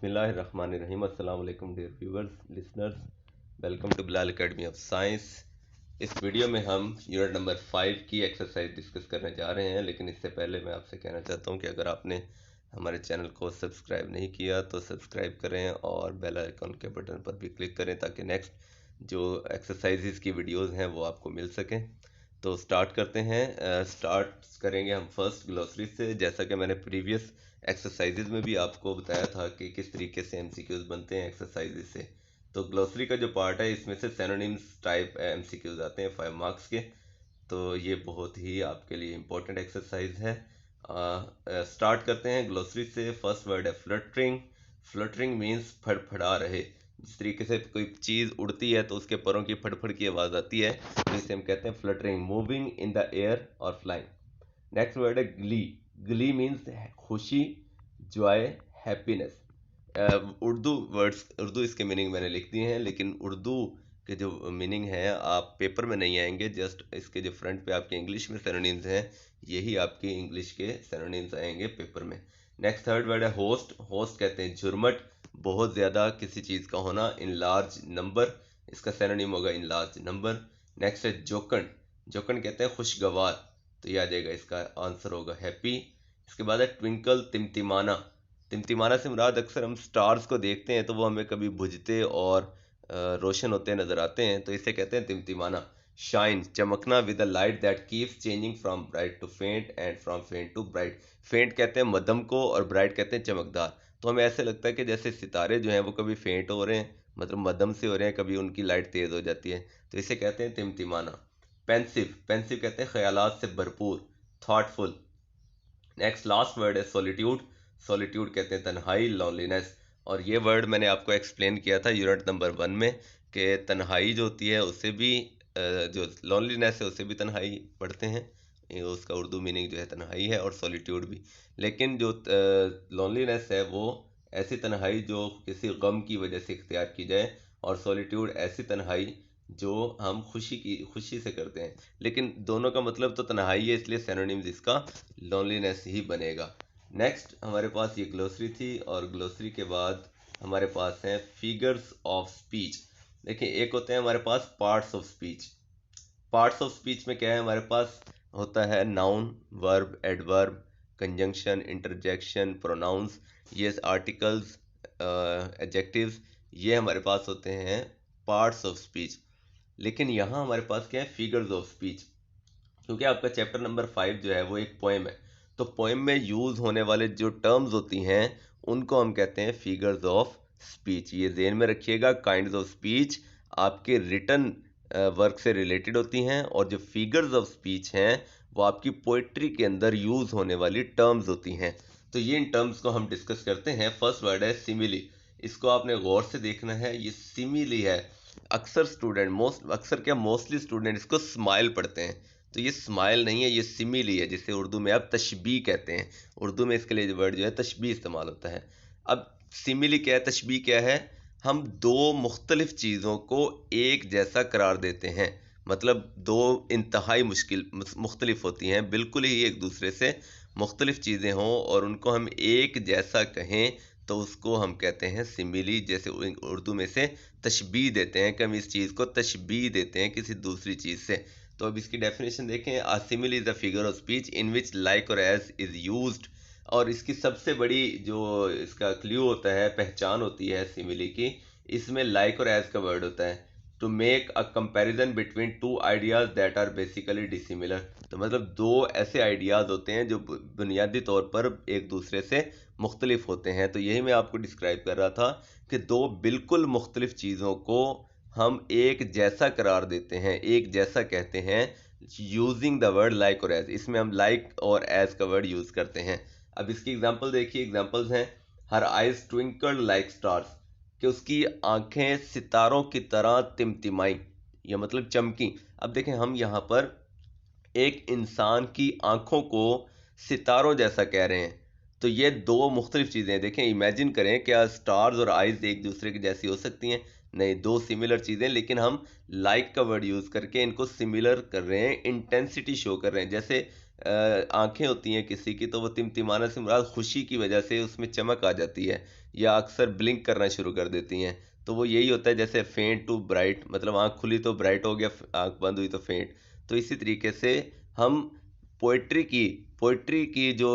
बिस्मिल्लाहिर्रहमानिर्रहीम। अस्सलाम वालेकुम dear viewers, listeners, welcome to Bilal academy of science. इस वीडियो में हम यूनिट नंबर 5 की एक्सरसाइज डिस्कस करने जा रहे हैं, लेकिन इससे पहले मैं आपसे कहना चाहता हूं कि अगर आपने हमारे चैनल को सब्सक्राइब नहीं किया तो सब्सक्राइब करें और बेल आइकन के बटन पर भी क्लिक करें ताकि नेक्स्ट जो एक्सरसाइजेज की वीडियोस हैं वो आपको मिल सकें। तो स्टार्ट करते हैं। स्टार्ट करेंगे हम फर्स्ट ग्लोसरी से। जैसा कि मैंने प्रीवियस एक्सरसाइजेज में भी आपको बताया था कि किस तरीके से एमसीक्यूज बनते हैं एक्सरसाइजेज से। तो ग्लोसरी का जो पार्ट है इसमें से सिनोनिम्स टाइप एमसीक्यूज आते हैं 5 मार्क्स के। तो ये बहुत ही आपके लिए इम्पोर्टेंट एक्सरसाइज है। स्टार्ट करते हैं ग्लोसरी से। फर्स्ट वर्ड है फ्लटरिंग। फ्लटरिंग मीन्स फड़फड़ा रहे। जिस तरीके से कोई चीज़ उड़ती है तो उसके परों की फड़फड़ की आवाज़ आती है, तो इसे हम कहते हैं fluttering. Moving in the air और फ्लाइंग। नेक्स्ट वर्ड है ग्ली। ग्ली मीन्स खुशी, जॉय, हैप्पीनेस। उर्दू इसके मीनिंग मैंने लिख दिए हैं, लेकिन उर्दू के जो मीनिंग है आप पेपर में नहीं आएंगे। जस्ट इसके जो फ्रंट पे आपके इंग्लिश में सिनोनिम्स हैं, यही आपके इंग्लिश के सिनोनिम्स आएंगे पेपर में। नेक्स्ट थर्ड वर्ड है होस्ट। होस्ट कहते हैं झुरमट, बहुत ज़्यादा किसी चीज़ का होना। इन लार्ज नंबर, इसका सिनोनिम होगा इन लार्ज नंबर। नेक्स्ट है जोकन। जोकन कहते हैं खुशगवार, तो ये आ जाएगा, इसका आंसर होगा हैप्पी। इसके बाद है ट्विंकल, तिमतिमाना। तिमतिमाना से मुराद अक्सर हम स्टार्स को देखते हैं तो वो हमें कभी बुझते और रोशन होते नजर आते हैं, तो इसे कहते हैं तिमतिमाना। शाइन, चमकना, with a light that keeps changing from bright to faint and from faint to bright. Faint कहते हैं मध्यम को और ब्राइट कहते हैं चमकदार। तो हमें ऐसे लगता है कि जैसे सितारे जो हैं वो कभी फेंट हो रहे हैं, मतलब मध्यम से हो रहे हैं, कभी उनकी लाइट तेज हो जाती है, तो इसे कहते हैं तिमतिमाना। पेंसिव। पेंसिव कहते हैं ख्यालात से भरपूर, थॉटफुल। नेक्स्ट लास्ट वर्ड है सॉलिट्यूड। सॉलिट्यूड कहते हैं तन्हाई, लॉनलीनेस। और ये वर्ड मैंने आपको एक्सप्लेन किया था यूनिट नंबर 1 में कि तन्हाई जो होती है उससे भी जो लॉनलीनेस है उससे भी तन्हाई पढ़ते हैं। उसका उर्दू मीनिंग जो है तन्हाई है, और सॉलिट्यूड भी। लेकिन जो लॉनलीनेस है वो ऐसी तन्हाई जो किसी गम की वजह से इख्तियार की जाए, और सॉलिट्यूड ऐसी तन्हाई जो हम खुशी से करते हैं। लेकिन दोनों का मतलब तो तन्हाई है, इसलिए सिनोनिम्स इसका लोनलीनेस ही बनेगा। नेक्स्ट हमारे पास ये ग्लोसरी थी, और ग्लोसरी के बाद हमारे पास हैं फिगर्स ऑफ स्पीच। देखिए, एक होते हैं हमारे पास parts of speech. Parts of speech में क्या है, हमारे पास होता है noun, verb, adverb, conjunction, interjection, pronouns, ये आर्टिकल्स, एडजेक्टिव्स, ये हमारे पास होते हैं पार्ट्स ऑफ स्पीच। लेकिन यहाँ हमारे पास क्या है, फिगर्स ऑफ स्पीच। क्योंकि आपका चैप्टर नंबर 5 जो है वो एक पोएम है, तो पोएम में यूज होने वाले जो टर्म्स होती हैं उनको हम कहते हैं फिगर्स ऑफ स्पीच। ये ध्यान में रखिएगा, काइंड्स ऑफ स्पीच आपके रिटन वर्क से रिलेटेड होती हैं, और जो फिगर्स ऑफ स्पीच हैं वो आपकी पोइट्री के अंदर यूज होने वाली टर्म्स होती हैं। तो ये इन टर्म्स को हम डिस्कस करते हैं। फर्स्ट वर्ड है सिमिली। इसको आपने गौर से देखना है, ये सिमिली है। अक्सर क्या मोस्टली स्टूडेंट इसको स्माइल पढ़ते हैं, तो ये स्माइल नहीं है, ये सिमिली है, जिसे उर्दू में आप तशबीह कहते हैं। उर्दू में इसके लिए वर्ड जो है तशबीह इस्तेमाल होता है। अब सिमिली क्या है, तशबीह क्या है, हम दो मुख्तलिफ चीज़ों को एक जैसा करार देते हैं। मतलब दो इंतहाई मुख्तलिफ होती हैं, बिल्कुल ही एक दूसरे से मुख्तलिफ चीज़ें हों और उनको हम एक जैसा कहें, तो उसको हम कहते हैं सिमिली। जैसे उर्दू में से तशबीह देते हैं कि हम इस चीज़ को तशबीह देते हैं किसी दूसरी चीज़ से। तो अब इसकी डेफिनेशन देखें। A simile is a figure of speech in which like और एज इज यूज्ड। और इसकी सबसे बड़ी जो इसका क्ल्यू होता है, पहचान होती है सिमिली की, इसमें लाइक और एज का वर्ड होता है। To make a comparison between two ideas that are basically dissimilar. तो मतलब दो ऐसे आइडियाज होते हैं जो बुनियादी तौर पर एक दूसरे से मुख्तलिफ होते हैं। तो यही मैं आपको डिस्क्राइब कर रहा था कि दो बिल्कुल मुख्तलिफ चीज़ों को हम एक जैसा करार देते हैं, एक जैसा कहते हैं, यूजिंग द वर्ड लाइक और एज। इसमें हम लाइक और एज का वर्ड यूज करते हैं। अब इसकी एग्जांपल देखिए। एग्जांपल्स हैं, हर आइज ट्विंकल्ड लाइक स्टार्स, कि उसकी आंखें सितारों की तरह तिमतिमाई, या मतलब चमकी। अब देखें, हम यहाँ पर एक इंसान की आंखों को सितारों जैसा कह रहे हैं, तो ये दो मुख्तलिफ चीज़ें हैं। देखें, इमेजिन करें, क्या स्टार्स और आइज एक दूसरे की जैसी हो सकती हैं? नहीं, दो सिमिलर चीज़ें, लेकिन हम लाइक का वर्ड यूज़ करके इनको सिमिलर कर रहे हैं, इंटेंसिटी शो कर रहे हैं। जैसे आंखें होती हैं किसी की, तो वो तिमतिमाना से मुराद खुशी की वजह से उसमें चमक आ जाती है। या अक्सर ब्लिंक करना शुरू कर देती हैं। तो वो यही होता है, जैसे फेंट टू ब्राइट, मतलब आँख खुली तो ब्राइट हो गया, आँख बंद हुई तो फेंट। तो इसी तरीके से हम पोइट्री की जो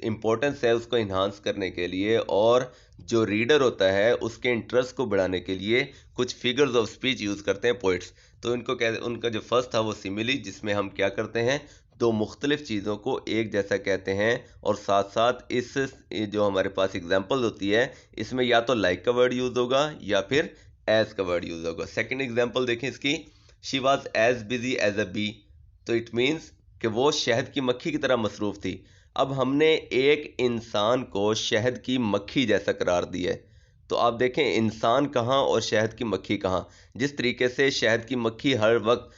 इम्पोर्टेंस है उसको इन्हांस करने के लिए और जो रीडर होता है उसके इंटरेस्ट को बढ़ाने के लिए कुछ फिगर्स ऑफ स्पीच यूज़ करते हैं पोइट्स। तो इनको कह उनका जो फर्स्ट था वो सिमिली, जिसमें हम क्या करते हैं, दो मुख्तलिफ चीज़ों को एक जैसा कहते हैं और साथ साथ इस जो हमारे पास एग्जांपल होती है इसमें या तो लाइक का वर्ड यूज़ होगा या फिर एज का वर्ड यूज़ होगा। सेकंड एग्जांपल देखें इसकी, she was as busy as a bee. तो इट मीन्स कि वो शहद की मक्खी की तरह मसरूफ़ थी। अब हमने एक इंसान को शहद की मक्खी जैसा करार दिया है। तो आप देखें इंसान कहाँ और शहद की मक्खी कहाँ। जिस तरीके से शहद की मक्खी हर वक्त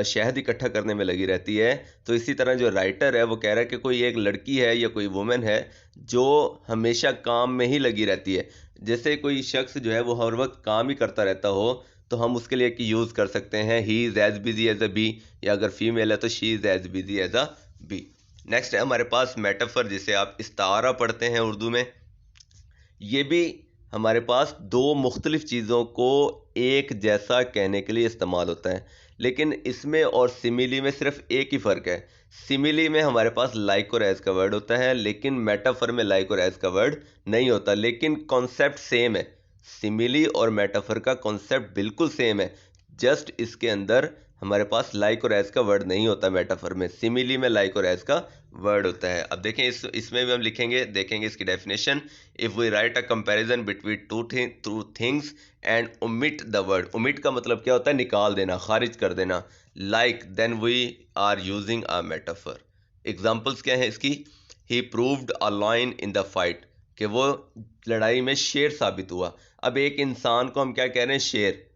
शहद इकट्ठा करने में लगी रहती है, तो इसी तरह जो राइटर है वो कह रहा है कि कोई एक लड़की है या कोई वुमेन है जो हमेशा काम में ही लगी रहती है। जैसे कोई शख्स जो है वो हर वक्त काम ही करता रहता हो, तो हम उसके लिए कि यूज़ कर सकते हैं he is as busy as a bee, या अगर फीमेल है तो she is as busy as a bee. Next है हमारे पास मेटाफर, जिसे आप इस्तारा पढ़ते हैं उर्दू में। ये भी हमारे पास दो मुख्तलिफ चीज़ों को एक जैसा कहने के लिए इस्तेमाल होता है, लेकिन इसमें और सिमिली में सिर्फ एक ही फ़र्क है। सिमिली में हमारे पास लाइक और एज का वर्ड होता है, लेकिन मेटाफर में लाइक और एज का वर्ड नहीं होता, लेकिन कॉन्सेप्ट सेम है। सिमिली और मेटाफर का कॉन्सेप्ट बिल्कुल सेम है, जस्ट इसके अंदर हमारे पास लाइक और एज का वर्ड नहीं होता मेटाफर में, सिमिली में लाइक और एज का वर्ड होता है। अब देखें इसमें भी हम लिखेंगे, देखेंगे इसकी definition. If we write a comparison between two things and omit the word, omit का मतलब क्या होता है, निकाल देना, खारिज कर देना, like, then we are using a metaphor. Examples क्या है इसकी, he proved a lion in the fight, कि वो लड़ाई में शेर साबित हुआ। अब एक इंसान को हम क्या कह रहे हैं, शेर।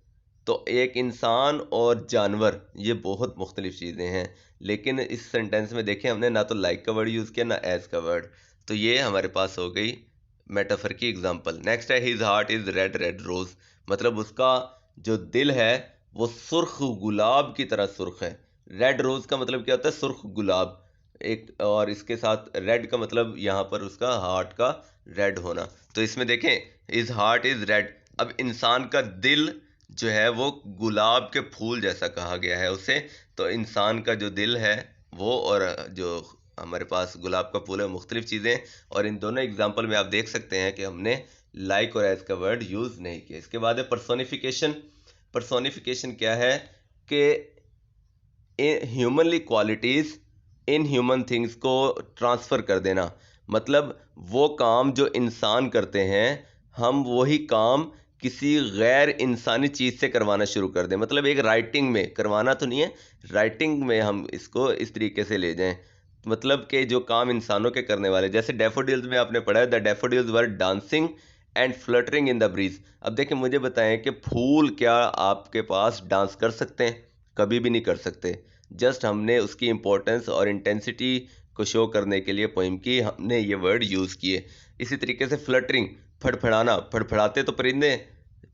तो एक इंसान और जानवर ये बहुत मुख्तलिफ चीज़ें हैं, लेकिन इस सेंटेंस में देखें हमने ना तो लाइक का वर्ड यूज़ किया ना एज का वर्ड। तो ये हमारे पास हो गई मेटाफर की एग्जांपल। नेक्स्ट है his heart is red red rose, मतलब उसका जो दिल है वो सुर्ख गुलाब की तरह सुर्ख है। रेड रोज़ का मतलब क्या होता है, सुर्ख गुलाब। एक और इसके साथ रेड का मतलब यहाँ पर उसका हार्ट का रेड होना। तो इसमें देखें हिज हार्ट इज़ रेड, अब इंसान का दिल जो है वो गुलाब के फूल जैसा कहा गया है उसे। तो इंसान का जो दिल है वो और जो हमारे पास गुलाब का फूल है मुख्तलिफ चीज़ें, और इन दोनों एग्जांपल में आप देख सकते हैं कि हमने लाइक और एज का वर्ड यूज़ नहीं किया। इसके बाद है पर्सोनिफिकेशन। पर्सोनिफिकेशन क्या है कि humanly qualities in human things को ट्रांसफ़र कर देना, मतलब वो काम जो इंसान करते हैं हम वही काम किसी गैर इंसानी चीज़ से करवाना शुरू कर दें। मतलब एक राइटिंग में करवाना तो नहीं है, राइटिंग में हम इसको इस तरीके से ले जाएं, मतलब कि जो काम इंसानों के करने वाले, जैसे डैफोडिल्स में आपने पढ़ा है, the daffodils were dancing and fluttering in the breeze. अब देखें मुझे बताएं कि फूल क्या आपके पास डांस कर सकते हैं? कभी भी नहीं कर सकते। जस्ट हमने उसकी इम्पोर्टेंस और इंटेंसिटी को शो करने के लिए पोइम की हमने ये वर्ड यूज़ किए। इसी तरीके से फ्लटरिंग, फड़फड़ाना, फड़फड़ाते तो परिंदे,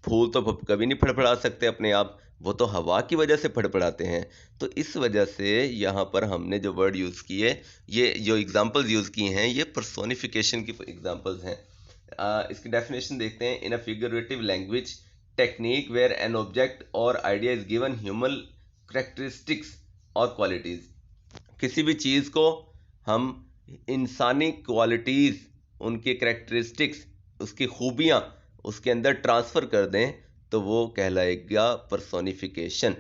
फूल तो कभी नहीं फड़फड़ा सकते अपने आप, वो तो हवा की वजह से फड़फड़ाते हैं। तो इस वजह से यहाँ पर हमने जो वर्ड यूज़ किए, ये जो एग्जांपल्स यूज़ किए हैं, ये पर्सोनिफिकेशन की एग्जांपल्स हैं। इसकी डेफिनेशन देखते हैं। In a figurative language technique where an object और idea is given human characteristics और क्वालिटीज़, किसी भी चीज़ को हम इंसानी क्वालिटीज़, उनकी करेक्टरिस्टिक्स, उसकी खूबियाँ उसके अंदर ट्रांसफ़र कर दें तो वो कहलाएगा पर्सोनिफिकेशन।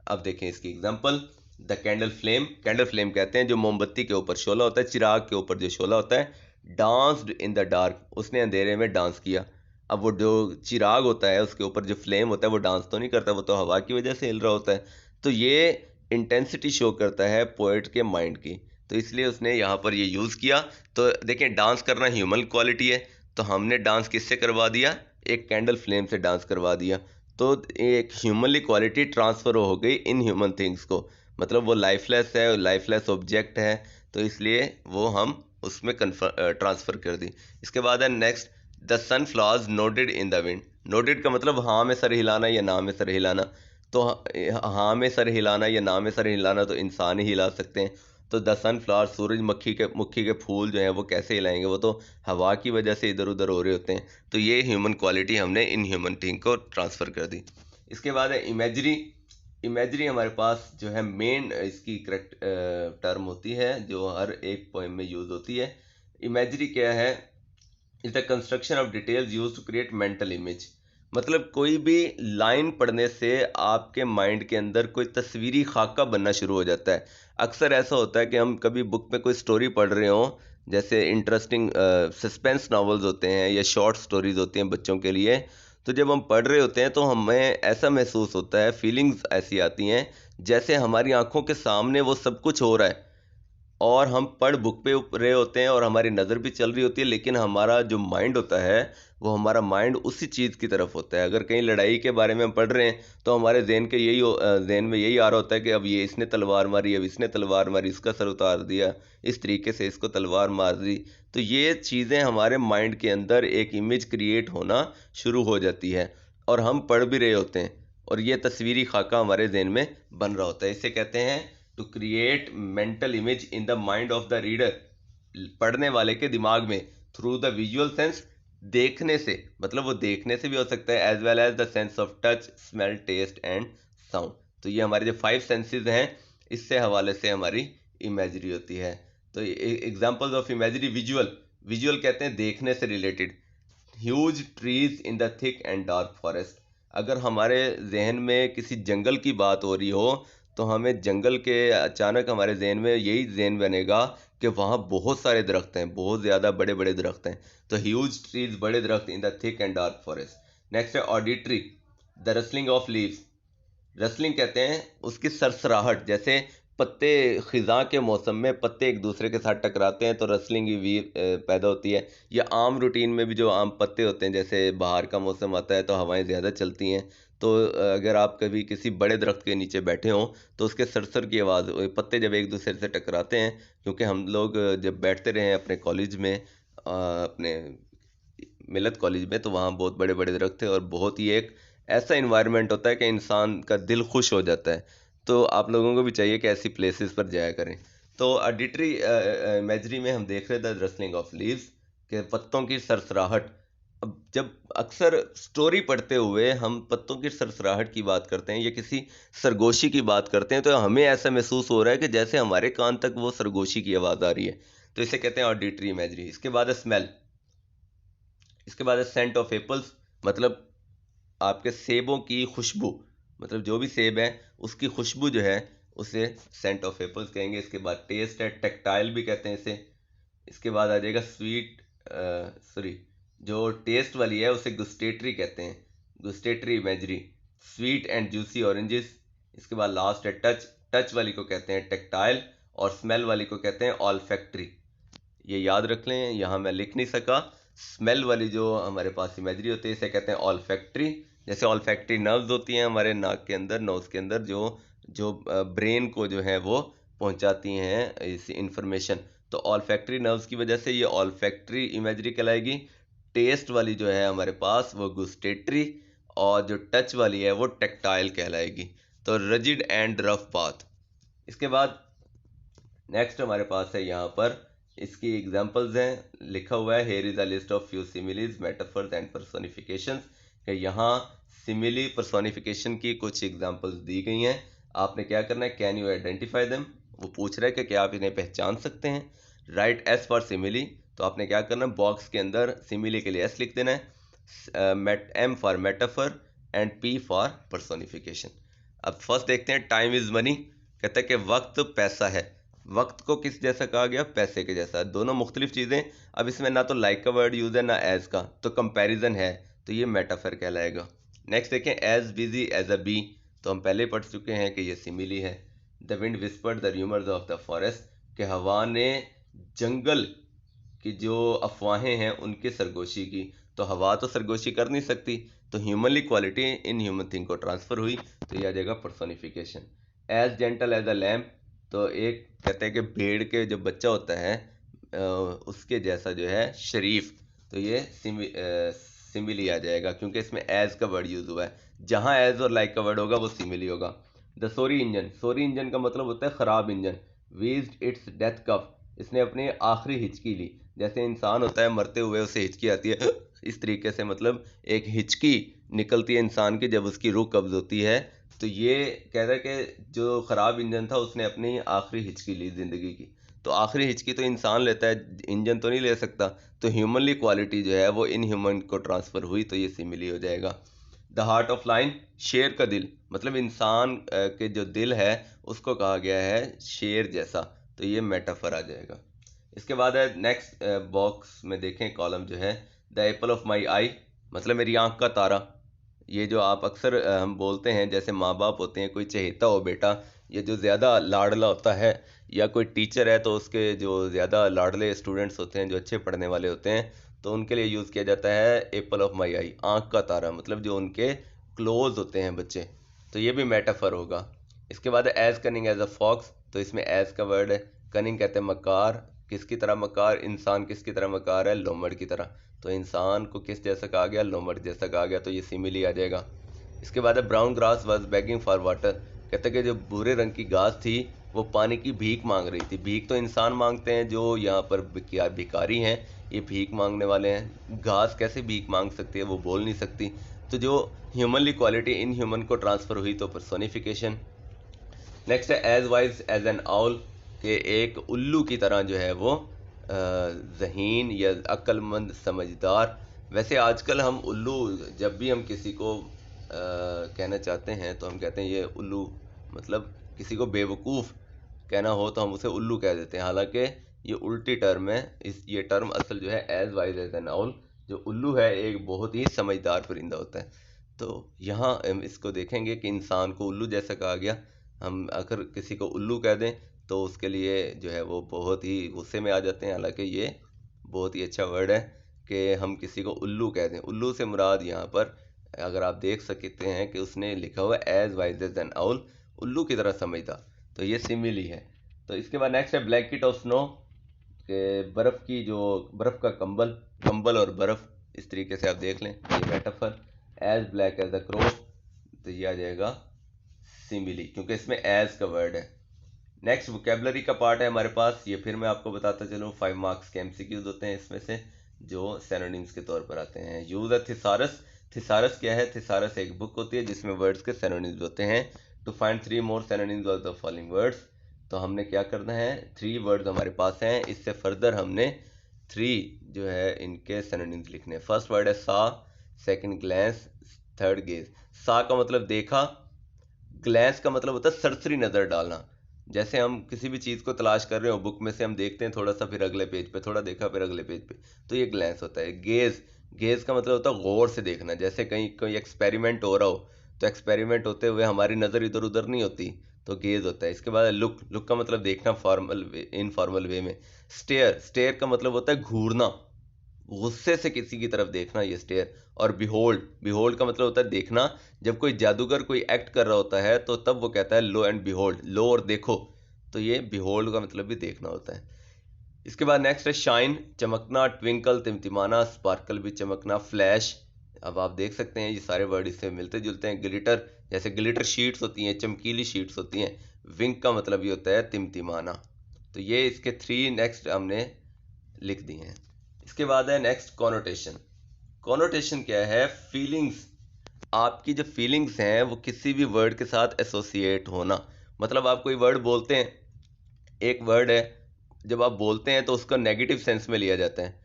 अब देखें इसकी example. The candle flame, candle flame कहते हैं जो मोमबत्ती के ऊपर शोला होता है, चिराग के ऊपर जो शोला होता है। डांस्ड इन द डार्क, उसने अंधेरे में डांस किया। अब वो जो चिराग होता है उसके ऊपर जो फ्लेम होता है वो डांस तो नहीं करता, वो तो हवा की वजह से हिल रहा होता है। तो ये इंटेंसिटी शो करता है पोएट के माइंड की, तो इसलिए उसने यहाँ पर ये यूज़ किया। तो देखें डांस करना ह्यूमन क्वालिटी है, तो हमने डांस किससे करवा दिया, एक कैंडल फ्लेम से डांस करवा दिया। तो एक ह्यूमनली क्वालिटी ट्रांसफ़र हो गई इन ह्यूमन थिंग्स को, मतलब वो लाइफलेस है, लाइफलेस ऑब्जेक्ट है, तो इसलिए वो हम उसमें ट्रांसफ़र कर दी। इसके बाद है next, the sunflowers nodded in the wind. Nodded का मतलब हाँ में सर हिलाना या ना में सर हिलाना। तो हाँ में सर हिलाना या ना में सर हिलाना तो इंसान ही हिला सकते हैं। तो द सनफ्लावर, सूरजमुखी के मुखी के फूल जो हैं वो कैसे हिलाएंगे, वो तो हवा की वजह से इधर उधर हो रहे होते हैं। तो ये ह्यूमन क्वालिटी हमने इन ह्यूमन थिंग को ट्रांसफ़र कर दी। इसके बाद है इमेजरी। इमेजरी हमारे पास जो है मेन इसकी करेक्ट टर्म होती है जो हर एक पोएम में यूज़ होती है। इमेजरी क्या है? Is the construction of details use to create mental image. मतलब कोई भी लाइन पढ़ने से आपके माइंड के अंदर कोई तस्वीरी खाका बनना शुरू हो जाता है। अक्सर ऐसा होता है कि हम कभी बुक में कोई स्टोरी पढ़ रहे हों, जैसे इंटरेस्टिंग सस्पेंस नॉवेल्स होते हैं या शॉर्ट स्टोरीज होती हैं बच्चों के लिए। तो जब हम पढ़ रहे होते हैं तो हमें ऐसा महसूस होता है, फीलिंग्स ऐसी आती हैं जैसे हमारी आंखों के सामने वो सब कुछ हो रहा है और हम पढ़ बुक पे रहे होते हैं और हमारी नज़र भी चल रही होती है, लेकिन हमारा जो माइंड होता है वो हमारा माइंड उसी चीज़ की तरफ होता है। अगर कहीं लड़ाई के बारे में हम पढ़ रहे हैं तो हमारे जहन में यही आ रहा होता है कि अब ये इसने तलवार मारी, अब इसने तलवार मारी, इसका सर उतार दिया, इस तरीके से इसको तलवार मार दी। तो ये चीज़ें हमारे माइंड के अंदर एक इमेज क्रिएट होना शुरू हो जाती है और हम पढ़ भी रहे होते हैं और ये तस्वीरी खाका हमारे जहन में बन रहा होता है। इसे कहते हैं to create mental image in the mind of the reader. पढ़ने वाले के दिमाग में थ्रू द विजुअल सेंस, देखने से, मतलब वो देखने से भी हो सकता है, as well as the sense of touch, smell, taste and sound. तो ये हमारे जो 5 सेंसेस हैं, इससे हवाले से हमारी इमेजरी होती है। तो examples of imagery, visual. Visual कहते हैं देखने से related. Huge trees in the thick and dark forest. अगर हमारे जहन में किसी जंगल की बात हो रही हो तो हमें जंगल के अचानक हमारे जहन में यही जहन बनेगा कि वहाँ बहुत सारे दरख्त हैं, बहुत ज़्यादा बड़े बड़े दरख्त हैं। तो ह्यूज ट्रीज, बड़े दरख्त in the thick and dark forest. Next है auditory, the rustling of leaves. Rustling कहते हैं उसकी सरसराहट, जैसे पत्ते खिज़ां के मौसम में पत्ते एक दूसरे के साथ टकराते हैं तो रसलिंग भी पैदा होती है। या आम रूटीन में भी जो आम पत्ते होते हैं, जैसे बाहर का मौसम आता है तो हवाएं ज़्यादा चलती हैं, तो अगर आप कभी किसी बड़े दरख्त के नीचे बैठे हों तो उसके सरसर की आवाज़, पत्ते जब एक दूसरे से टकराते हैं, क्योंकि हम लोग जब बैठते रहे हैं अपने कॉलेज में, अपने मिलत कॉलेज में, तो वहाँ बहुत बड़े बड़े दरख्त थे और बहुत ही एक ऐसा इन्वायरमेंट होता है कि इंसान का दिल खुश हो जाता है। तो आप लोगों को भी चाहिए कि ऐसी प्लेसेस पर जाया करें। तो ऑडिटरी इमेजरी में हम देख रहे थे रसलिंग ऑफ लीव्स, के पत्तों की सरसराहट। अब जब अक्सर स्टोरी पढ़ते हुए हम पत्तों की सरसराहट की बात करते हैं या किसी सरगोशी की बात करते हैं तो हमें ऐसा महसूस हो रहा है कि जैसे हमारे कान तक वो सरगोशी की आवाज़ आ रही है। तो इसे कहते हैं ऑडिटरी इमेजरी। इसके बाद है स्मेल। इसके बाद है सेंट ऑफ एप्पल्स, मतलब आपके सेबों की खुशबू, मतलब जो भी सेब है उसकी खुशबू जो है उसे सेंट ऑफ एप्पल्स कहेंगे। इसके बाद टेस्ट है, टेक्टाइल भी कहते हैं इसे। इसके बाद आ जाएगा स्वीट, सॉरी, जो टेस्ट वाली है उसे गुस्टेटरी कहते हैं, gustatory imagery, sweet and juicy oranges. इसके बाद लास्ट है टच। टच वाली को कहते हैं टेक्टाइल और स्मेल वाली को कहते हैं ऑल्फैक्टरी। ये याद रख लें, यहाँ मैं लिख नहीं सका। स्मेल वाली जो हमारे पास इमेजरी होती है इसे कहते हैं ऑल्फैक्टरी। जैसे ऑल्फैक्टरी नर्व्स होती हैं हमारे नाक के अंदर, नोज़ के अंदर, जो जो ब्रेन को जो है वो पहुंचाती हैं इस इंफॉर्मेशन। तो ऑल्फैक्टरी नर्व्स की वजह से ये ऑल्फैक्टरी इमेजरी कहलाएगी। टेस्ट वाली जो है हमारे पास वो गुस्टेटरी और जो टच वाली है वो टेक्टाइल कहलाएगी। तो रिजिड एंड रफ बाथ। इसके बाद नेक्स्ट हमारे पास है यहाँ पर इसकी एग्जांपल्स हैं, लिखा हुआ है here is a list of few similes, metaphors and personifications. कि यहाँ सिमिली पर्सोनिफिकेशन की कुछ एग्जांपल्स दी गई हैं। आपने क्या करना है, कैन यू आइडेंटिफाई देम, वो पूछ रहा है कि क्या आप इन्हें पहचान सकते हैं। राइट एस फॉर सिमिली, तो आपने क्या करना है, बॉक्स के अंदर सिमिली के लिए एस लिख देना है। M for metaphor and P for personification. अब फर्स्ट देखते हैं, टाइम इज मनी। कहता है कि वक्त पैसा है। वक्त को किस जैसा कहा गया, पैसे के जैसा। दोनों मुख्तलिफ चीज़ें। अब इसमें ना तो लाइक का वर्ड यूज है ना एज का, तो कंपैरिजन है, तो ये मेटाफर कहलाएगा। नेक्स्ट देखें, as busy as a bee, तो हम पहले पढ़ चुके हैं कि ये सिमिली है। The wind whispered the rumours of the forest, कि हवा ने जंगल की जो अफवाहें हैं उनकी सरगोशी की। तो हवा तो सरगोशी कर नहीं सकती, तो humanly quality in human thing को ट्रांसफर हुई, तो ये आ जाएगा personification. As gentle as a lamp, तो एक कहते हैं कि भेड़ के जो बच्चा होता है उसके जैसा जो है शरीफ, तो ये सिमिली आ जाएगा क्योंकि इसमें एज का वर्ड यूज हुआ है। जहाँ एज और लाइक का वर्ड होगा वो सिमिली होगा। The sorry engine, sorry engine का मतलब होता है ख़राब इंजन। वीज्ड इट्स डेथ कफ, इसने अपनी आखिरी हिचकी ली। जैसे इंसान होता है मरते हुए उसे हिचकी आती है, इस तरीके से मतलब एक हिचकी निकलती है इंसान की जब उसकी रूह कब्ज होती है। तो ये कह रहा है कि जो ख़राब इंजन था उसने अपनी आखिरी हिचकी ली ज़िंदगी की। तो आखिरी हिचकी तो इंसान लेता है, इंजन तो नहीं ले सकता। तो ह्यूमनली क्वालिटी जो है वो इन ह्यूमन को ट्रांसफ़र हुई, तो ये सिमिली हो जाएगा। द हार्ट ऑफ लाइन, शेर का दिल, मतलब इंसान के जो दिल है उसको कहा गया है शेर जैसा, तो ये मेटाफर आ जाएगा। इसके बाद है नेक्स्ट बॉक्स में देखें, कॉलम जो है द एप्पल ऑफ माई आई, मतलब मेरी आंख का तारा। ये जो आप अक्सर हम बोलते हैं, जैसे माँ बाप होते हैं, कोई चहेता हो बेटा, ये जो ज़्यादा लाडला होता है, या कोई टीचर है तो उसके जो ज़्यादा लाडले स्टूडेंट्स होते हैं, जो अच्छे पढ़ने वाले होते हैं, तो उनके लिए यूज़ किया जाता है एप्पल ऑफ माई आई, आँख का तारा, मतलब जो उनके क्लोज होते हैं बच्चे। तो ये भी मेटाफर होगा। इसके बाद as cunning as a fox, तो इसमें एज का वर्ड है, कनिंग कहते हैं मकार, किसकी तरह मकार, इंसान किसकी तरह मकार है, लोमड़ की तरह। तो इंसान को किस जैसा कहा गया, लोमड़ जैसा कहा गया, तो ये सिमिली आ जाएगा। इसके बाद है brown grass was begging for water, कहते हैं कि जो भूरे रंग की घास थी वो पानी की भीख मांग रही थी। भीख तो इंसान मांगते हैं, जो यहाँ पर भिखारी हैं ये भीख मांगने वाले हैं। घास कैसे भीख मांग सकती है, वो बोल नहीं सकती। तो जो ह्यूमनली क्वालिटी इन ह्यूमन को ट्रांसफ़र हुई, तो पर्सोनिफिकेशन। नेक्स्ट है as wise as an owl, के एक उल्लू की तरह जो है वो ज़हीन या अक्लमंद समझदार। वैसे आजकल हम उल्लू, जब भी हम किसी को कहना चाहते हैं तो हम कहते हैं ये उल्लू, मतलब किसी को बेवकूफ़ कहना हो तो हम उसे उल्लू कह देते हैं, हालांकि ये उल्टी टर्म है। ये टर्म असल जो है as wise as an owl, जो उल्लू है एक बहुत ही समझदार परिंदा होता है। तो यहाँ हम इसको देखेंगे कि इंसान को उल्लू जैसा कहा गया। हम अगर किसी को उल्लू कह दें तो उसके लिए जो है वो बहुत ही गुस्से में आ जाते हैं, हालांकि ये बहुत ही अच्छा वर्ड है कि हम किसी को उल्लू कह दें। उल्लू से मुराद यहाँ पर अगर आप देख सकते हैं कि उसने लिखा हुआ as wise as an owl, उल्लू की तरह समझदा, तो ये सिमिली है। तो इसके बाद नेक्स्ट है ब्लैंकेट ऑफ स्नो, के बर्फ़ की जो बर्फ़ का कंबल, कंबल और बर्फ़, इस तरीके से आप देख लें ये metaphor. As black as the crow, तो ये आ जाएगा सिमिली, क्योंकि इसमें एज का वर्ड है। नेक्स्ट वोकेबलरी का पार्ट है हमारे पास, ये फिर मैं आपको बताता चलूँ। 5 मार्क्स के एमसीक्यूज होते हैं इसमें से, जो सिनोनिम्स के तौर पर आते हैं। यूज अ थिसारस, थिसारस क्या है, थिसारस एक बुक होती है जिसमें वर्ड्स के सिनोनिम्स होते हैं। To find 3 more synonyms of the following words, तो हमने क्या करना है, 3 वर्ड्स हमारे पास हैं, इससे फर्दर हमने 3 जो है इनके सिनोनिम्स लिखने हैं। फर्स्ट वर्ड है सा, सेकंड ग्लैंस, थर्ड गेज। सा का मतलब देखा, ग्लैंस का मतलब होता है सरसरी नज़र डालना। जैसे हम किसी भी चीज़ को तलाश कर रहे हो, बुक में से हम देखते हैं थोड़ा सा, फिर अगले पेज पे थोड़ा देखा, फिर अगले पेज पे, तो ये ग्लैंस होता है। गेज, गेज का मतलब होता है गौर से देखना। जैसे कहीं कोई एक्सपेरिमेंट हो रहा हो, तो एक्सपेरिमेंट होते हुए हमारी नज़र इधर उधर नहीं होती, तो गेज होता है। इसके बाद लुक, लुक का मतलब देखना फॉर्मल वे, इनफॉर्मल वे में। स्टेयर, स्टेयर का मतलब होता है घूरना, गुस्से से किसी की तरफ देखना, ये स्टेयर। और बिहोल्ड, बिहोल्ड का मतलब होता है देखना। जब कोई जादूगर कोई एक्ट कर रहा होता है तो तब वो कहता है लो एंड बिहोल्ड, लो और देखो, तो ये बिहोल्ड का मतलब भी देखना होता है। इसके बाद नेक्स्ट है शाइन, चमकना, ट्विंकल तिमतिमाना, स्पार्कल भी चमकना, फ्लैश। अब आप देख सकते हैं ये सारे वर्ड इससे मिलते जुलते हैं। ग्लिटर, जैसे ग्लिटर शीट्स होती हैं, चमकीली शीट्स होती हैं। विंक का मतलब ये होता है तिमतिमाना। तो ये इसके 3 नेक्स्ट हमने लिख दिए हैं। इसके बाद है नेक्स्ट कॉनोटेशन। कॉनोटेशन क्या है, फीलिंग्स, आपकी जो फीलिंग्स हैं वो किसी भी वर्ड के साथ एसोसिएट होना। मतलब आप कोई वर्ड बोलते हैं, एक वर्ड है, जब आप बोलते हैं तो उसका नेगेटिव सेंस में लिया जाता है।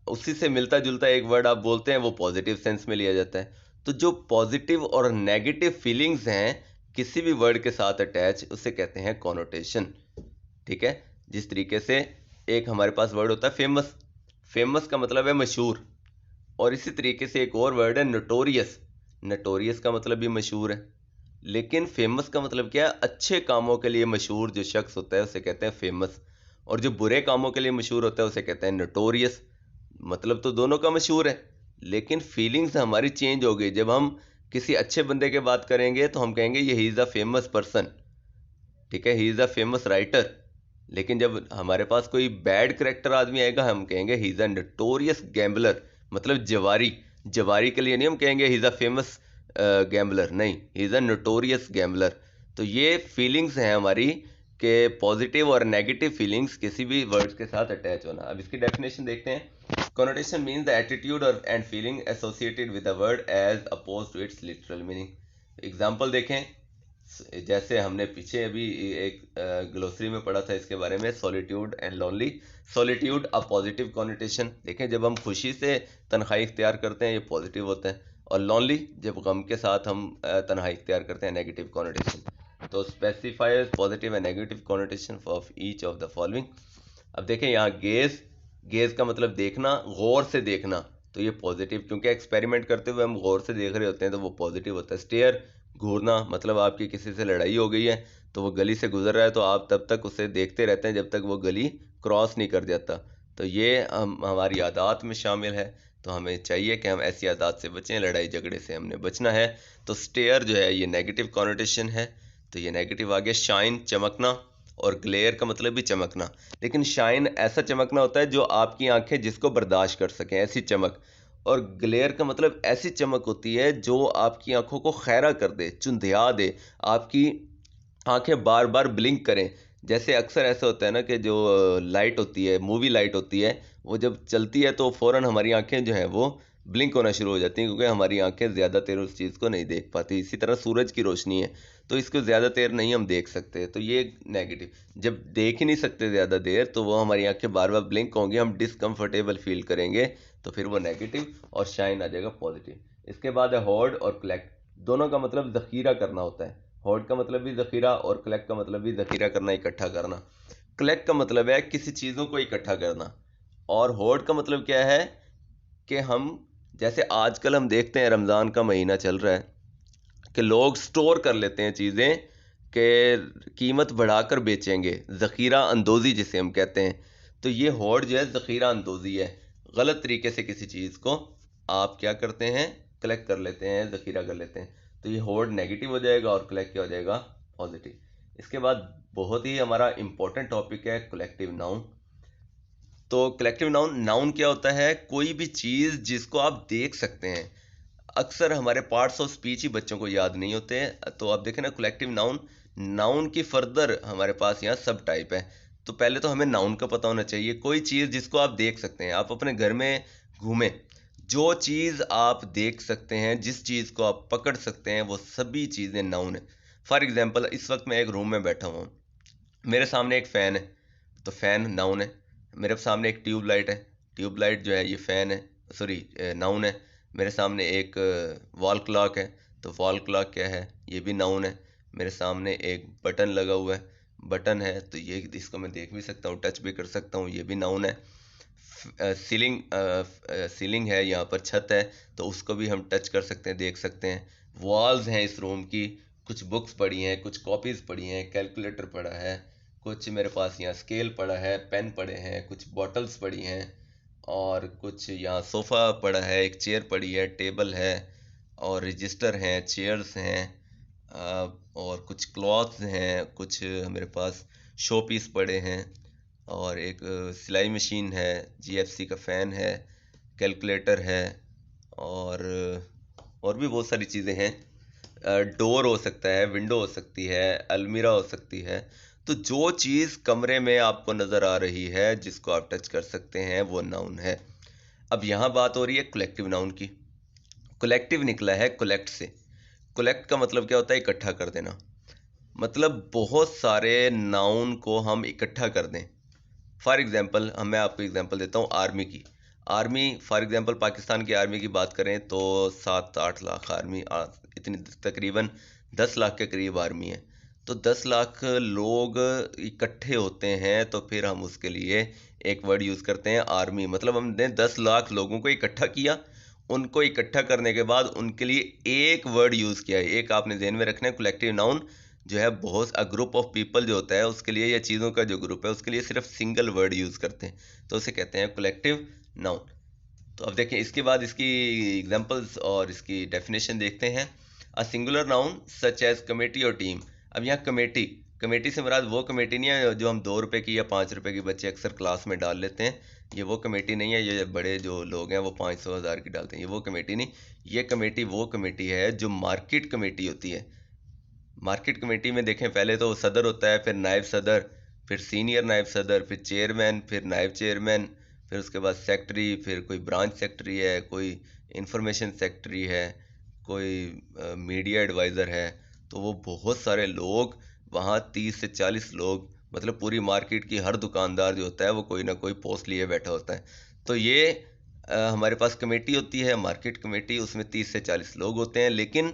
उसी से मिलता जुलता एक वर्ड आप बोलते हैं, वो पॉजिटिव सेंस में लिया जाता है। तो जो पॉजिटिव और नेगेटिव फीलिंग्स हैं किसी भी वर्ड के साथ अटैच, उसे कहते हैं कॉनोटेशन। ठीक है, जिस तरीके से एक हमारे पास वर्ड होता है फेमस, फेमस का मतलब है मशहूर। और इसी तरीके से एक और वर्ड है नोटोरियस, नोटोरियस का मतलब भी मशहूर है। लेकिन फेमस का मतलब क्या है, अच्छे कामों के लिए मशहूर जो शख्स होता है उसे कहते हैं फेमस, और जो बुरे कामों के लिए मशहूर होता है उसे कहते हैं नोटोरियस। मतलब तो दोनों का मशहूर है, लेकिन फीलिंग्स हमारी चेंज हो गई। जब हम किसी अच्छे बंदे की बात करेंगे तो हम कहेंगे ये ही इज़ अ फेमस पर्सन, ठीक है, ही इज़ अ फेमस राइटर। लेकिन जब हमारे पास कोई बैड करेक्टर आदमी आएगा हम कहेंगे he is a notorious gambler, मतलब जवारी। जवारी के लिए नहीं हम कहेंगे he is a famous gambler, नहीं, he is a notorious gambler. तो ये फीलिंग्स हैं हमारी कि पॉजिटिव और नेगेटिव फीलिंग्स किसी भी वर्ड्स के साथ अटैच होना। अब इसकी डेफिनेशन देखते हैं। कॉनोटेशन मीन्स द एटीट्यूड और and feeling associated with the word as oppose to its literal meaning. Example देखें, जैसे हमने पीछे अभी एक ग्लोसरी में पढ़ा था इसके बारे में, solitude and lonely. Solitude a positive connotation, देखें जब हम खुशी से तन्हाई इख्तियार करते हैं ये पॉजिटिव होता है, और लोनली जब गम के साथ हम तन्हाई इख्तियार करते हैं नेगेटिव कॉनोटेशन। तो specifies positive and negative connotation of each of the following. अब देखें यहाँ गेज, गेज का मतलब देखना, गौर से देखना, तो ये पॉजिटिव, क्योंकि एक्सपेरिमेंट करते हुए हम गौर से देख रहे होते हैं तो वो पॉजिटिव होता है। स्टेयर, घूरना, मतलब आपकी किसी से लड़ाई हो गई है तो वो गली से गुजर रहा है तो आप तब तक उसे देखते रहते हैं जब तक वो गली क्रॉस नहीं कर जाता, तो ये हमारी आदत में शामिल है। तो हमें चाहिए कि हम ऐसी आदत से बचें, लड़ाई झगड़े से हमने बचना है। तो स्टेयर जो है ये नेगेटिव कॉनोटेशन है, तो ये नेगेटिव आ गया। शाइन, चमकना, और ग्लेयर का मतलब भी चमकना, लेकिन शाइन ऐसा चमकना होता है जो आपकी आंखें जिसको बर्दाश्त कर सकें, ऐसी चमक। और ग्लेयर का मतलब ऐसी चमक होती है जो आपकी आंखों को खैरा कर दे, चुंधिया दे, आपकी आंखें बार बार ब्लिंक करें। जैसे अक्सर ऐसा होता है ना कि जो लाइट होती है, मूवी लाइट होती है, वो जब चलती है तो फ़ौरन हमारी आंखें जो हैं वो ब्लिंक होना शुरू हो जाती हैं, क्योंकि हमारी आंखें ज़्यादा देर उस चीज़ को नहीं देख पाती। इसी तरह सूरज की रोशनी है तो इसको ज़्यादा देर नहीं हम देख सकते, तो ये नेगेटिव। जब देख ही नहीं सकते ज़्यादा देर तो वो हमारी आंखें बार बार ब्लिंक होंगी, हम डिसकम्फर्टेबल फील करेंगे, तो फिर वो नेगेटिव, और शाइन आ जाएगा पॉजिटिव। इसके बाद है होर्ड और कलेक्ट। दोनों का मतलब ज़ख़ीरा करना होता है। होर्ड का मतलब भी ज़ख़ीरा और कलेक्ट का मतलब भी ज़ख़ीरा करना, इकट्ठा करना। कलेक्ट का मतलब है किसी चीज़ों को इकट्ठा करना, और होर्ड का मतलब क्या है कि हम, जैसे आजकल हम देखते हैं रमज़ान का महीना चल रहा है कि लोग स्टोर कर लेते हैं चीज़ें कि कीमत बढ़ाकर बेचेंगे, ज़ख़ीरा अंदोज़ी जिसे हम कहते हैं। तो ये होड़ जो है ज़ख़ीरा अंदोज़ी है, गलत तरीके से किसी चीज़ को आप क्या करते हैं, कलेक्ट कर लेते हैं, ज़ख़ीरा कर लेते हैं। तो ये होड़ नेगेटिव हो जाएगा और कलेक्ट क्या हो जाएगा, पॉजिटिव। इसके बाद बहुत ही हमारा इंपॉर्टेंट टॉपिक है कलेक्टिव नाउन। तो कलेक्टिव नाउन, नाउन क्या होता है, कोई भी चीज़ जिसको आप देख सकते हैं। अक्सर हमारे पार्ट्स ऑफ स्पीच ही बच्चों को याद नहीं होते हैं, तो आप देखें ना कलेक्टिव नाउन, नाउन की फर्दर हमारे पास यहाँ सब टाइप है। तो पहले तो हमें नाउन का पता होना चाहिए, कोई चीज़ जिसको आप देख सकते हैं। आप अपने घर में घूमें, जो चीज़ आप देख सकते हैं, जिस चीज़ को आप पकड़ सकते हैं, वो सभी चीज़ें नाउन है। फॉर एग्जाम्पल इस वक्त मैं एक रूम में बैठा हुआ हूँ, मेरे सामने एक फ़ैन है तो फ़ैन नाउन है। मेरे सामने एक ट्यूबलाइट है, ट्यूबलाइट जो है ये फ़ैन है, सॉरी नाउन है। मेरे सामने एक वॉल क्लॉक है तो वॉल क्लॉक क्या है, ये भी नाउन है। मेरे सामने एक बटन लगा हुआ है, बटन है तो ये, इसको मैं देख भी सकता हूँ, टच भी कर सकता हूँ, ये भी नाउन है। सीलिंग, सीलिंग है, यहाँ पर छत है तो उसको भी हम टच कर सकते हैं, देख सकते हैं। वॉल्स हैं इस रूम की, कुछ बुक्स पड़ी हैं, कुछ कॉपीज़ पड़ी हैं, कैलकुलेटर पड़ा है, कुछ मेरे पास यहाँ स्केल पड़ा है, पेन पड़े हैं, कुछ बॉटल्स पड़ी हैं, और कुछ यहाँ सोफ़ा पड़ा है, एक चेयर पड़ी है, टेबल है, और रजिस्टर हैं, चेयर्स हैं, और कुछ क्लॉथ्स हैं, कुछ मेरे पास शो पीस पड़े हैं, और एक सिलाई मशीन है, जीएफसी का फ़ैन है, कैलकुलेटर है, और भी बहुत सारी चीज़ें हैं। डोर हो सकता है, विंडो हो सकती है, अलमीरा हो सकती है। तो जो चीज़ कमरे में आपको नज़र आ रही है, जिसको आप टच कर सकते हैं, वो नाउन है। अब यहाँ बात हो रही है कलेक्टिव नाउन की। कलेक्टिव निकला है कलेक्ट से। कलेक्ट का मतलब क्या होता है, इकट्ठा कर देना। मतलब बहुत सारे नाउन को हम इकट्ठा कर दें। फॉर एग्जांपल मैं आपको एग्जांपल देता हूँ आर्मी की। आर्मी, फॉर एग्जांपल पाकिस्तान की आर्मी की बात करें तो 7-8 लाख आर्मी, इतनी तकरीबन 10 लाख के करीब आर्मी है। तो 10 लाख लोग इकट्ठे होते हैं तो फिर हम उसके लिए एक वर्ड यूज़ करते हैं आर्मी। मतलब हमने 10 लाख लोगों को इकट्ठा किया, उनको इकट्ठा करने के बाद उनके लिए एक वर्ड यूज़ किया है। एक आपने ध्यान में रखना है, कलेक्टिव नाउन जो है बहुत, अ ग्रुप ऑफ पीपल जो होता है उसके लिए, या चीज़ों का जो ग्रुप है उसके लिए सिर्फ सिंगल वर्ड यूज़ करते हैं, तो उसे कहते हैं कलेक्टिव नाउन। तो अब देखें इसके बाद इसकी एग्जांपल्स और इसकी डेफिनेशन देखते हैं। A singular noun such as committee और टीम। अब यहाँ कमेटी, कमेटी से मुराद वो कमेटी नहीं है जो हम 2 रुपए की या 5 रुपए की बच्चे अक्सर क्लास में डाल लेते हैं, ये वो कमेटी नहीं है। ये बड़े जो लोग हैं वो 500-1000 की डालते हैं, ये वो कमेटी नहीं। ये कमेटी वो कमेटी है जो मार्केट कमेटी होती है। मार्केट कमेटी में देखें पहले तो सदर होता है, फिर नायब सदर, फिर सीनियर नायब सदर, फिर चेयरमैन, फिर नायब चेयरमैन, फिर उसके बाद सेक्रेटरी, फिर कोई ब्रांच सेक्रेटरी है, कोई इंफॉर्मेशन सेक्रेटरी है, कोई मीडिया एडवाइज़र है। तो वो बहुत सारे लोग वहाँ 30 से 40 लोग, मतलब पूरी मार्केट की हर दुकानदार जो होता है वो कोई ना कोई पोस्ट लिए बैठा होता है। तो ये हमारे पास कमेटी होती है, मार्केट कमेटी, उसमें 30 से 40 लोग होते हैं, लेकिन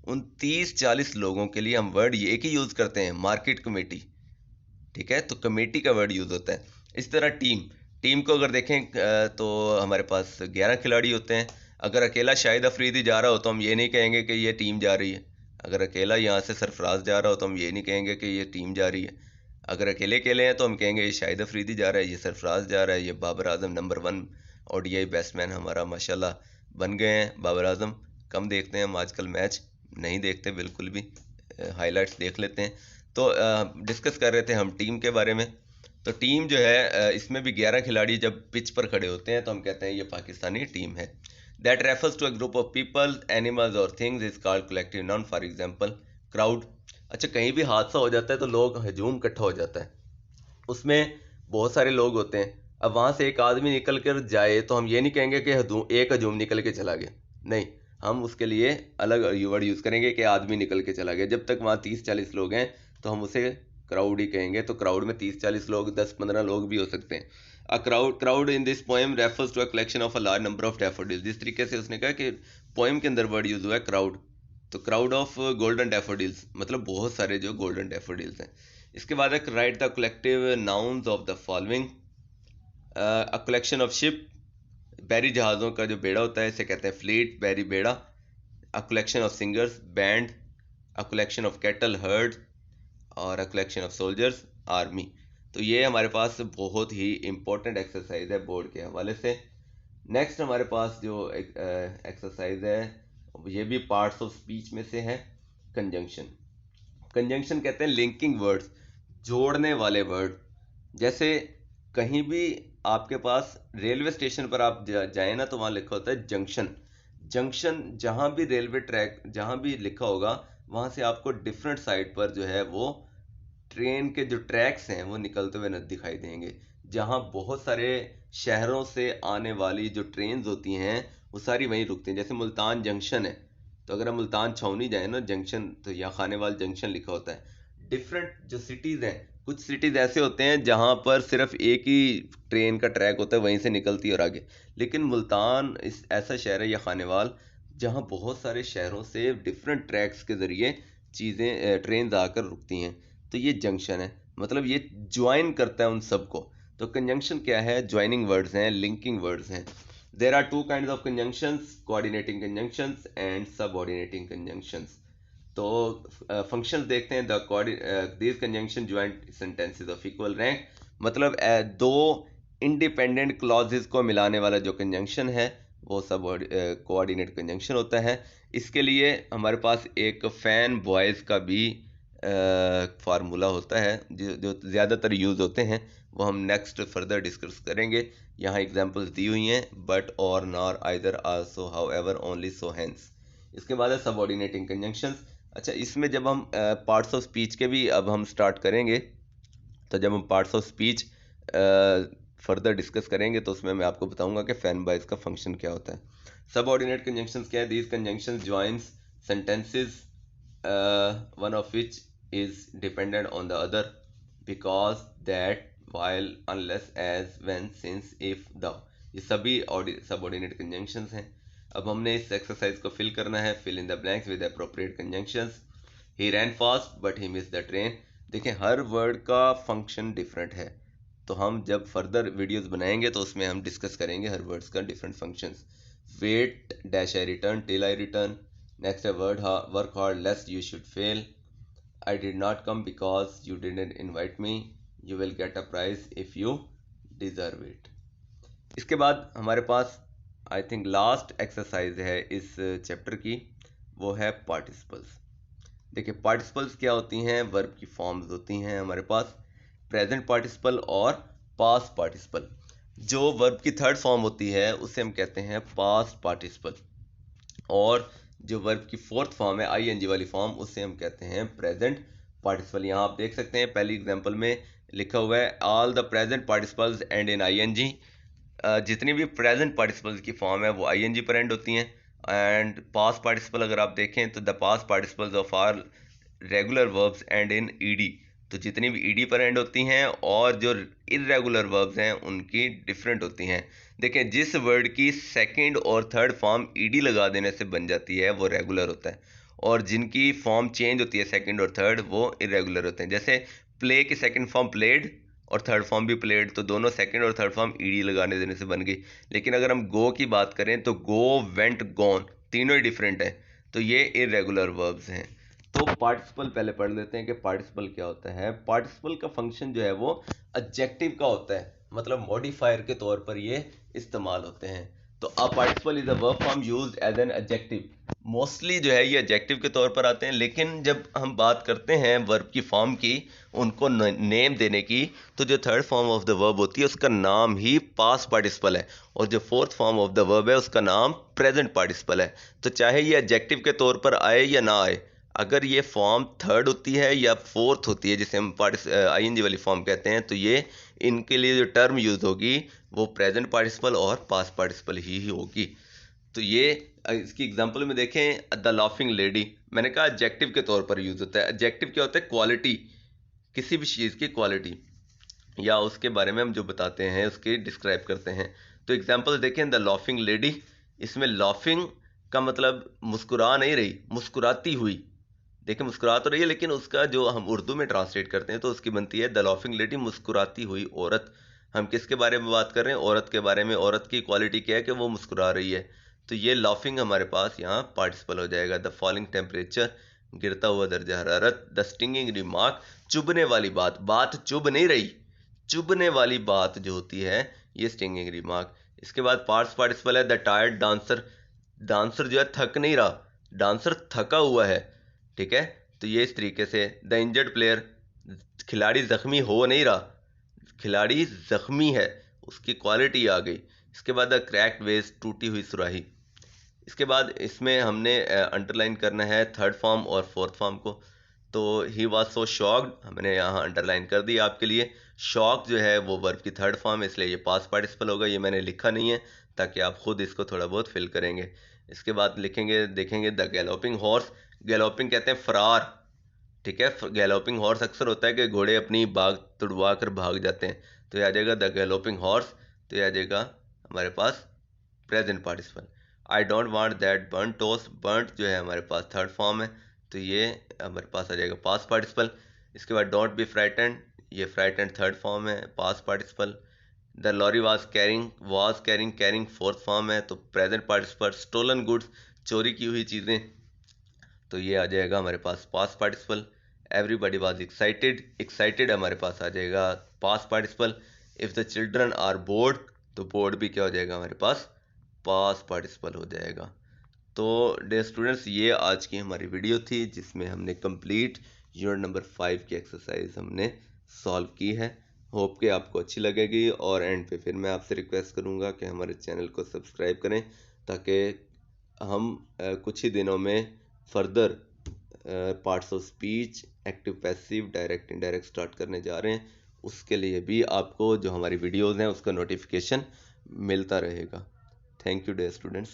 उन 30-40 लोगों के लिए हम वर्ड एक ही यूज़ करते हैं, मार्केट कमेटी। ठीक है, तो कमेटी का वर्ड यूज़ होता है। इस तरह टीम को अगर देखें तो हमारे पास 11 खिलाड़ी होते हैं। अगर अकेला शाहिद अफरीदी जा रहा हो तो हम ये नहीं कहेंगे कि ये टीम जा रही है। अगर अकेला यहाँ से सरफराज जा रहा हो तो हम ये नहीं कहेंगे कि ये टीम जा रही है। अगर अकेले अकेले हैं तो हम कहेंगे ये शाहिद अफरीदी जा रहा है, ये सरफराज जा रहा है, ये Babar Azam number 1 ODI batsman हमारा माशाल्लाह बन गए हैं। बाबर आजम कम देखते हैं हम आजकल, मैच नहीं देखते बिल्कुल भी, हाइलाइट्स देख लेते हैं। तो डिस्कस कर रहे थे हम टीम के बारे में। तो टीम जो है इसमें भी 11 खिलाड़ी जब पिच पर खड़े होते हैं तो हम कहते हैं ये पाकिस्तानी टीम है। That refers to a group of people, animals और things is called collective noun. For example crowd. अच्छा, कहीं भी हादसा हो जाता है तो लोग हजूम इकट्ठा हो जाता है, उसमें बहुत सारे लोग होते हैं। अब वहाँ से एक आदमी निकल कर जाए तो हम ये नहीं कहेंगे कि एक हजूम निकल के चला गया, नहीं, हम उसके लिए अलग वर्ड यूज़ करेंगे कि आदमी निकल के चला गया। जब तक वहाँ 30-40 लोग हैं तो हम उसे क्राउड ही कहेंगे। तो क्राउड में 30-40 लोग, 10-15 लोग भी हो सकते हैं। A crowd in this poem refers to a collection of a large number of daffodils. जिस तरीके से उसने कहा कि पोएम के अंदर वर्ड यूज़ हुआ है क्राउड, तो क्राउड ऑफ गोल्डन डैफोडिल्स, मतलब बहुत सारे जो गोल्डन डैफोडिल्स हैं। इसके बाद है write the collective nouns of the following. A collection of ship, बैरी जहाज़ों का जो बेड़ा होता है इसे कहते हैं फ्लीट, बैरी बेड़ा। A collection of singers, band. A collection of cattle, herd. और a collection of soldiers, army. तो ये हमारे पास बहुत ही इंपॉर्टेंट एक्सरसाइज है बोर्ड के हवाले से। नेक्स्ट हमारे पास जो एक्सरसाइज है ये भी पार्ट्स ऑफ स्पीच में से है, कंजंक्शन। कंजंक्शन कहते हैं लिंकिंग वर्ड्स, जोड़ने वाले वर्ड। जैसे कहीं भी आपके पास रेलवे स्टेशन पर आप जाए ना तो वहाँ लिखा होता है जंक्शन। जंक्शन जहाँ भी रेलवे ट्रैक जहाँ भी लिखा होगा वहाँ से आपको डिफरेंट साइड पर जो है वो ट्रेन के जो ट्रैक्स हैं वो निकलते हुए न दिखाई देंगे। जहाँ बहुत सारे शहरों से आने वाली जो ट्रेन्स होती हैं वो सारी वहीं रुकती हैं। जैसे मुल्तान जंक्शन है तो अगर हम मुल्तान छावनी जाए ना जंक्शन, तो यहाँ खानेवाल जंक्शन लिखा होता है। डिफरेंट जो सिटीज़ हैं, कुछ सिटीज़ ऐसे होते हैं जहाँ पर सिर्फ एक ही ट्रेन का ट्रैक होता है, वहीं से निकलती है और आगे। लेकिन मुल्तान इस ऐसा शहर है या खानेवाल जहाँ बहुत सारे शहरों से डिफरेंट ट्रैक्स के ज़रिए चीज़ें ट्रेन आकर रुकती हैं। तो ये जंक्शन है, मतलब ये ज्वाइन करता है उन सबको। तो कंजंक्शन क्या है? ज्वाइनिंग वर्ड्स हैं, लिंकिंग वर्ड्स हैं। There are two kinds of conjunctions, coordinating conjunctions and subordinating conjunctions. तो फंक्शंस देखते हैं। This conjunction joint sentences of equal rank, मतलब दो इंडिपेंडेंट क्लॉजेस को मिलाने वाला जो कंजंक्शन है वो सब कोऑर्डिनेट कंजंक्शन होता है। इसके लिए हमारे पास एक फैन बॉयज़ का भी फार्मूला होता है जो ज़्यादातर यूज़ होते हैं, वो हम नेक्स्ट फर्दर डिस्कस करेंगे। यहाँ एग्जांपल्स दी हुई हैं, but, or, nor, either, also, however, only, so, hence. इसके बाद है सबऑर्डिनेटिंग कंजंक्शंस। अच्छा, इसमें जब हम पार्ट्स ऑफ स्पीच के भी अब हम स्टार्ट करेंगे, तो जब हम parts of speech further discuss करेंगे तो उसमें मैं आपको बताऊंगा कि फैन बॉयज़ का फंक्शन क्या होता है। सबऑर्डिनेट कंजंक्शंस क्या है? These conjunctions joins sentences one of which is dependent on the other, because, that, while, unless, as, when, since, if, the, ये सभी सबऑर्डिनेट कंजंक्शंस हैं। अब हमने इस एक्सरसाइज को फिल करना है। Fill in the blanks with appropriate conjunctions. He ran fast but he miss the train. देखें, हर वर्ड का फंक्शन डिफरेंट है, तो हम जब फर्दर वीडियोस बनाएंगे तो उसमें हम डिस्कस करेंगे हर वर्ड्स का different functions. Wait dash I return till I return. Next, a word, work hard lest you should fail. I did not come because you didn't invite me. You will get a prize if you deserve it. इसके बाद हमारे पास I think last exercise है इस chapter की, वो है participles. देखिए, participles क्या होती हैं? वर्ब की फॉर्म्स होती हैं हमारे पास, प्रेजेंट पार्टिसिपल और पास्ट पार्टिसिपल। जो वर्ब की थर्ड फॉर्म होती है उसे हम कहते हैं पास्ट पार्टिसिपल, और जो वर्ब की फोर्थ फॉर्म है आईएनजी वाली फॉर्म, उसे हम कहते हैं प्रेजेंट पार्टिसिपल। यहाँ आप देख सकते हैं पहली एग्जांपल में लिखा हुआ है all the present participles end in I N G. जितनी भी प्रेजेंट पार्टिसिपल्स की फॉर्म है वो आईएनजी पर एंड होती हैं। एंड पास्ट पार्टिसिपल अगर आप देखें तो the past participles of are regular verbs end in E D. तो जितनी भी ईडी पर एंड होती हैं और जो इरेगुलर वर्ब्स हैं उनकी डिफरेंट होती हैं। देखें, जिस वर्ड की सेकंड और थर्ड फॉर्म ईडी लगा देने से बन जाती है वो रेगुलर होता है, और जिनकी फॉर्म चेंज होती है सेकंड और थर्ड वो इरेगुलर होते हैं। जैसे प्ले की सेकंड फॉर्म प्लेड और थर्ड फॉर्म भी प्लेड, तो दोनों सेकंड और थर्ड फॉर्म ईडी लगाने देने से बन गई। लेकिन अगर हम गो की बात करें तो गो, वेंट, गॉन तीनों ही डिफरेंट है, तो ये इरेगुलर वर्ब्स हैं। तो पार्टिसिपल पहले पढ़ लेते हैं कि पार्टिसिपल क्या होता है। पार्टिसिपल का फंक्शन जो है वो एडजेक्टिव का होता है, मतलब मॉडिफायर के तौर पर ये इस्तेमाल होते हैं। तो a participle is a verb form used as an adjective. Mostly जो है ये एडजेक्टिव के तौर पर आते हैं, लेकिन जब हम बात करते हैं वर्ब की फॉर्म की, उनको नेम देने की, तो जो third form of the verb होती है उसका नाम ही पास्ट पार्टिसिपल है, और जो fourth form of the verb है उसका नाम प्रेजेंट पार्टिसिपल है। तो चाहे ये एडजेक्टिव के तौर पर आए या ना आए, अगर ये फॉर्म थर्ड होती है या फोर्थ होती है, जिसे हम आईएनजी वाली फॉर्म कहते हैं, तो ये इनके लिए जो टर्म यूज होगी वो प्रेजेंट पार्टिसिपल और पास्ट पार्टिसिपल ही होगी। तो ये इसकी एग्जांपल में देखें, द लाफिंग लेडी, मैंने कहा एडजेक्टिव के तौर पर यूज होता है। एडजेक्टिव क्या होता है? क्वालिटी, किसी भी चीज़ की क्वालिटी या उसके बारे में हम जो बताते हैं उसकी डिस्क्राइब करते हैं। तो एग्जांपल देखें, द लाफिंग लेडी, इसमें लाफिंग का मतलब मुस्कुरा नहीं रही, मुस्कुराती हुई। देखिए मुस्कुरा तो रही है, लेकिन उसका जो हम उर्दू में ट्रांसलेट करते हैं तो उसकी बनती है द लाफिंग लेडी, मुस्कुराती हुई औरत। हम किसके बारे में बात कर रहे हैं? औरत के बारे में। औरत की क्वालिटी क्या है? कि वो मुस्कुरा रही है। तो ये लाफिंग हमारे पास यहाँ पार्टिसिपल हो जाएगा। द फॉलिंग टेम्परेचर, गिरता हुआ दर्जा हरारत। द स्टिंगिंग रिमार्क, चुभने वाली बात, बात चुभ नहीं रही, चुभने वाली बात जो होती है ये स्टिंगिंग रिमार्क। इसके बाद पास्ट पार्टिसिपल है द टायर्ड डांसर, डांसर जो है थक नहीं रहा, डांसर थका हुआ है, ठीक है। तो ये इस तरीके से। द इंजर्ड प्लेयर, खिलाड़ी जख्मी हो नहीं रहा, खिलाड़ी जख्मी है, उसकी क्वालिटी आ गई। इसके बाद द क्रैक्ड वेज, टूटी हुई सुराही। इसके बाद इसमें हमने अंडरलाइन करना है थर्ड फॉर्म और फोर्थ फॉर्म को। तो ही वॉज सो शॉक्ड, हमने यहाँ अंडरलाइन कर दिया आपके लिए। शॉक जो है वो वर्ब की थर्ड फॉर्म है, इसलिए ये पास्ट पार्टिसिपल होगा, ये मैंने लिखा नहीं है ताकि आप खुद इसको थोड़ा बहुत फिल करेंगे। इसके बाद लिखेंगे, देखेंगे द गैलोपिंग हॉर्स, गैलोपिंग कहते हैं फरार, ठीक है। गैलोपिंग हॉर्स अक्सर होता है कि घोड़े अपनी भाग तुड़वा कर भाग जाते हैं, तो ये आ जाएगा द गैलोपिंग हॉर्स। तो ये आ जाएगा हमारे पास present participle. I don't want that burn toast, burnt जो है हमारे पास थर्ड फॉर्म है, तो ये हमारे पास आ जाएगा पास्ट पार्टिसिपल। इसके बाद डोंट बी फ्राइटेंड, ये फ्राइटेंड थर्ड फॉर्म है, past participle. The lorry was carrying, carrying fourth form है, तो प्रेजेंट पार्टिसिपल। स्टोलन गुड्स, चोरी की हुई चीज़ें, तो ये आ जाएगा हमारे पास past participle. Everybody was excited, excited हमारे पास आ जाएगा past participle. If the children are bored, तो बोर्ड भी क्या हो जाएगा हमारे पास? पास्ट पार्टिसिपल हो जाएगा। तो डियर स्टूडेंट्स, ये आज की हमारी वीडियो थी जिसमें हमने कंप्लीट यूनिट नंबर 5 की एक्सरसाइज हमने सॉल्व की है। होप कि आपको अच्छी लगेगी, और एंड पे फिर मैं आपसे रिक्वेस्ट करूँगा कि हमारे चैनल को सब्सक्राइब करें, ताकि हम कुछ ही दिनों में further parts of speech, active passive, direct indirect start करने जा रहे हैं। उसके लिए भी आपको जो हमारी वीडियोज़ हैं उसका नोटिफिकेशन मिलता रहेगा। Thank you dear students.